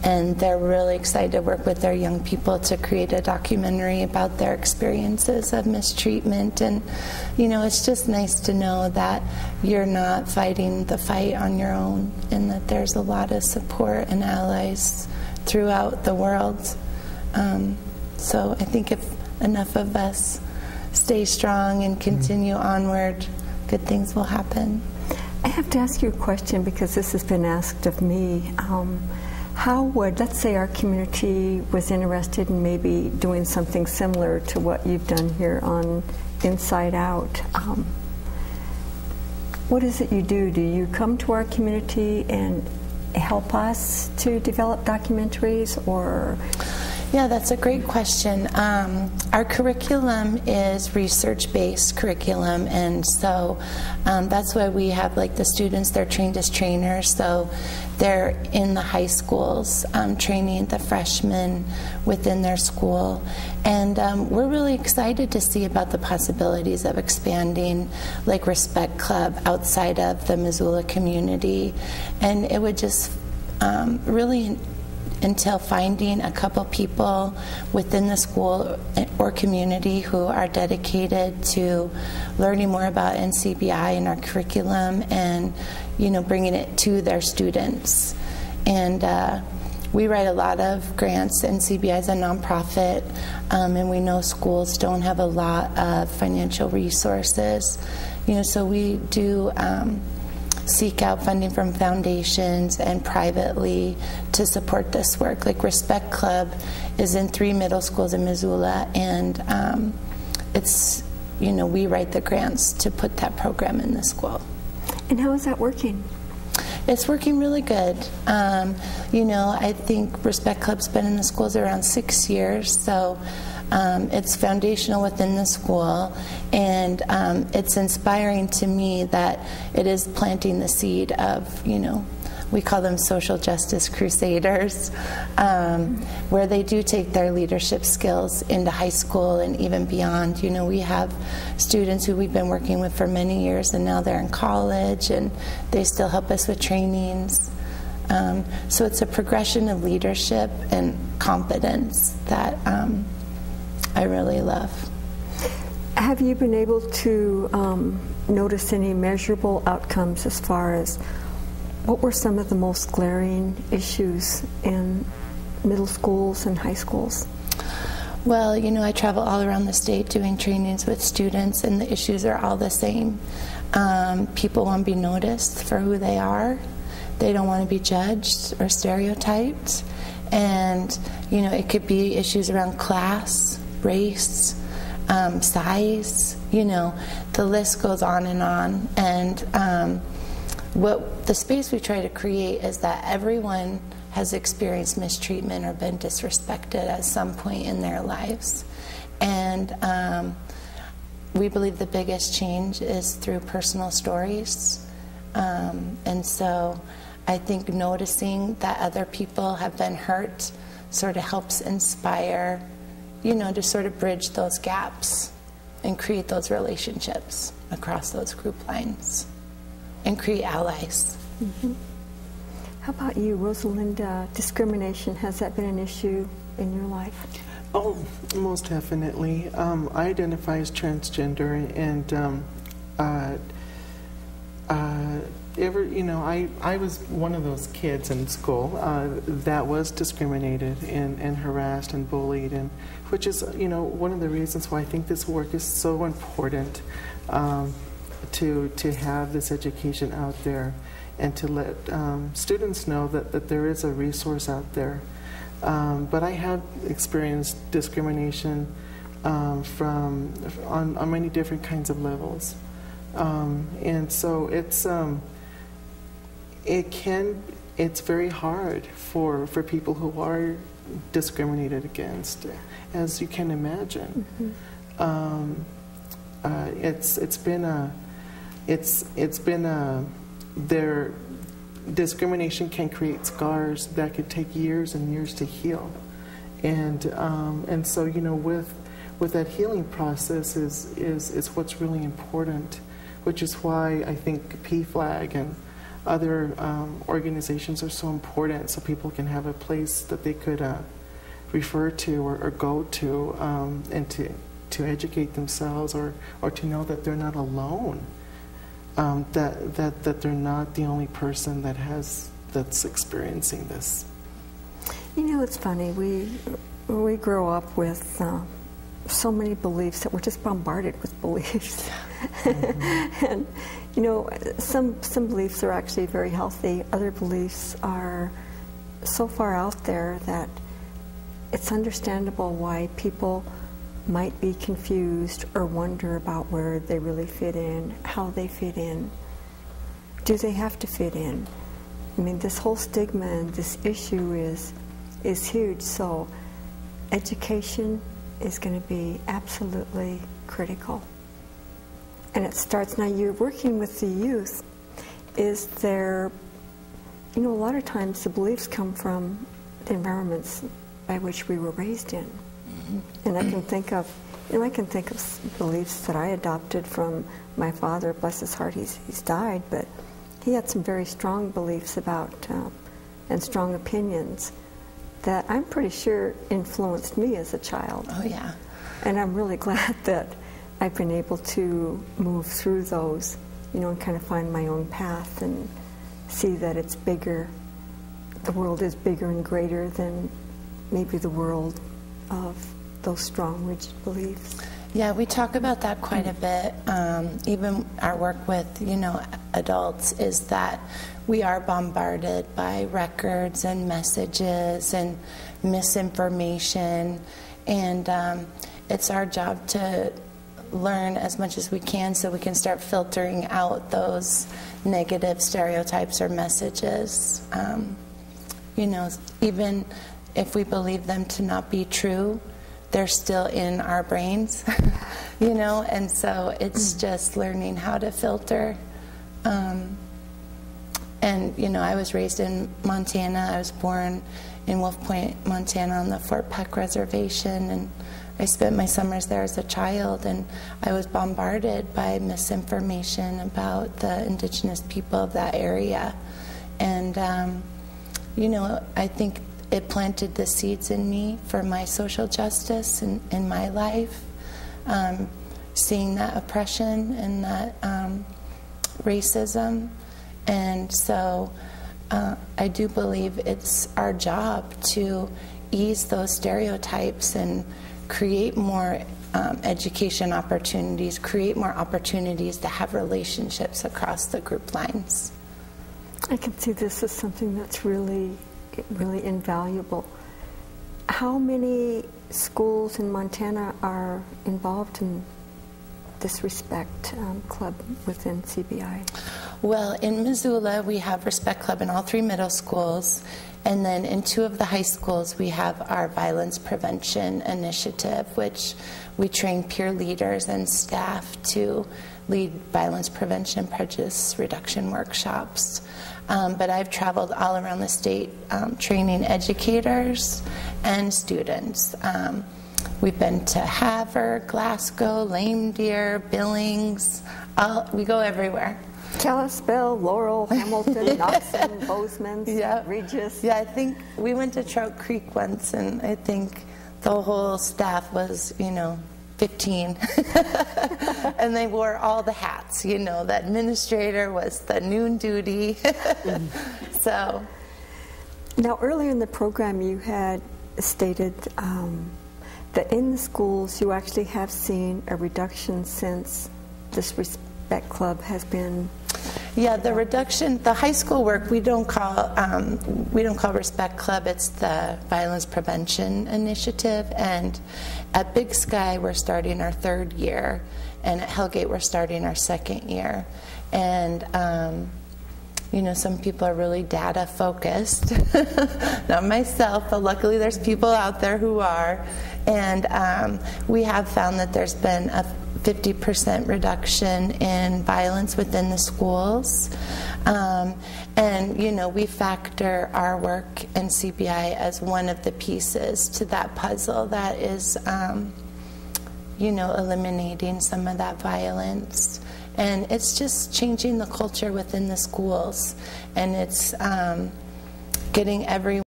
and they're really excited to work with their young people to create a documentary about their experiences of mistreatment. And it's just nice to know that you're not fighting the fight on your own, and that there's a lot of support and allies throughout the world. So I think if enough of us stay strong and continue onward, good things will happen. I have to ask you a question, because this has been asked of me. How would, let's say our community was interested in maybe doing something similar to what you've done here on Inside Out, what is it you do? Do you come to our community and help us to develop documentaries, or? Yeah, that's a great question. Our curriculum is research-based curriculum, and so that's why we have the students, they're trained as trainers, so they're in the high schools training the freshmen within their school. And we're really excited to see about the possibilities of expanding Respect Club outside of the Missoula community. And it would just really until finding a couple people within the school or community who are dedicated to learning more about NCBI and our curriculum, and bringing it to their students. And we write a lot of grants. NCBI is a nonprofit, and we know schools don't have a lot of financial resources, so we do seek out funding from foundations and privately to support this work. Respect Club is in 3 middle schools in Missoula, and it's, we write the grants to put that program in the school. And how is that working? It's working really good. I think Respect Club's been in the schools around 6 years, so it's foundational within the school, and it's inspiring to me that it is planting the seed of, we call them social justice crusaders, where they do take their leadership skills into high school and even beyond. We have students who we've been working with for many years, and now they're in college, and they still help us with trainings. So it's a progression of leadership and competence that I really love. Have you been able to notice any measurable outcomes as far as what were some of the most glaring issues in middle schools and high schools? Well, I travel all around the state doing trainings with students, and the issues are all the same. People want to be noticed for who they are. They don't want to be judged or stereotyped. And, it could be issues around class, race, size, the list goes on. And what the space we try to create is that everyone has experienced mistreatment or been disrespected at some point in their lives. And we believe the biggest change is through personal stories. And so I think noticing that other people have been hurt sort of helps inspire, to sort of bridge those gaps and create those relationships across those group lines and create allies. Mm-hmm. How about you, Rosalinda? Discrimination, has that been an issue in your life? Oh, most definitely. I identify as transgender, and I was one of those kids in school that was discriminated and harassed and bullied, and which is, one of the reasons why I think this work is so important, to have this education out there and to let students know that there is a resource out there. But I have experienced discrimination on many different kinds of levels. And so it's very hard for people who are discriminated against, as you can imagine. Mm-hmm. Their discrimination can create scars that could take years and years to heal, and so with that healing process is what's really important, which is why I think PFLAG and other organizations are so important, so people can have a place that they could refer to or go to, and to educate themselves, or to know that they're not alone, that they're not the only person that's experiencing this. You know, it's funny, we grow up with so many beliefs that we're just bombarded with beliefs. Mm-hmm. And you know, some beliefs are actually very healthy. Other beliefs are so far out there that it's understandable why people might be confused or wonder about where they really fit in, how they fit in. Do they have to fit in? I mean, this whole stigma and this issue is huge. So education is going to be absolutely critical. And it starts, now you're working with the youth. Is there, you know, a lot of times the beliefs come from the environments by which we were raised in. Mm-hmm. And I can think of beliefs that I adopted from my father. Bless his heart, he's died, but he had some very strong beliefs about, and strong opinions that I'm pretty sure influenced me as a child. Oh, yeah. And I'm really glad that I've been able to move through those, you know, and kind of find my own path and see that it's bigger. The world is bigger and greater than maybe the world of those strong, rigid beliefs. Yeah, we talk about that quite a bit. Even our work with, you know, adults, is that we are bombarded by records and messages and misinformation, and it's our job to learn as much as we can so we can start filtering out those negative stereotypes or messages. You know, even if we believe them to not be true, they're still in our brains, you know, and so it's just learning how to filter. And, you know, I was raised in Montana. I was born in Wolf Point, Montana, on the Fort Peck Reservation, and I spent my summers there as a child, and I was bombarded by misinformation about the indigenous people of that area. And, you know, I think it planted the seeds in me for my social justice in my life, seeing that oppression and that racism. And so I do believe it's our job to ease those stereotypes and create more education opportunities, create more opportunities to have relationships across the group lines. I can see this as something that's really, really invaluable. How many schools in Montana are involved in this Respect Club within NCBI? Well, in Missoula, we have Respect Club in all 3 middle schools, and then in 2 of the high schools, we have our Violence Prevention Initiative, which we train peer leaders and staff to lead violence prevention, prejudice reduction workshops. But I've traveled all around the state training educators and students. We've been to Havre, Glasgow, Lame Deer, Billings. We go everywhere. Kalispell, Laurel, Hamilton, Knoxon, Bozeman, Regis. Yeah, I think we went to Trout Creek once, and I think the whole staff was, you know, 15. And they wore all the hats, you know. The administrator was the noon duty. So. Now, earlier in the program, you had stated that in the schools you actually have seen a reduction since this Respect Club has been. Yeah, the reduction, the high school work, we don't call Respect Club. It's the Violence Prevention Initiative, and at Big Sky we're starting our 3rd year, and at Hellgate we're starting our 2nd year, and you know, some people are really data focused. Not myself, but luckily there's people out there who are, and we have found that there's been a 50% reduction in violence within the schools. And, you know, we factor our work in NCBI as one of the pieces to that puzzle that is, you know, eliminating some of that violence. And it's just changing the culture within the schools, and it's getting everyone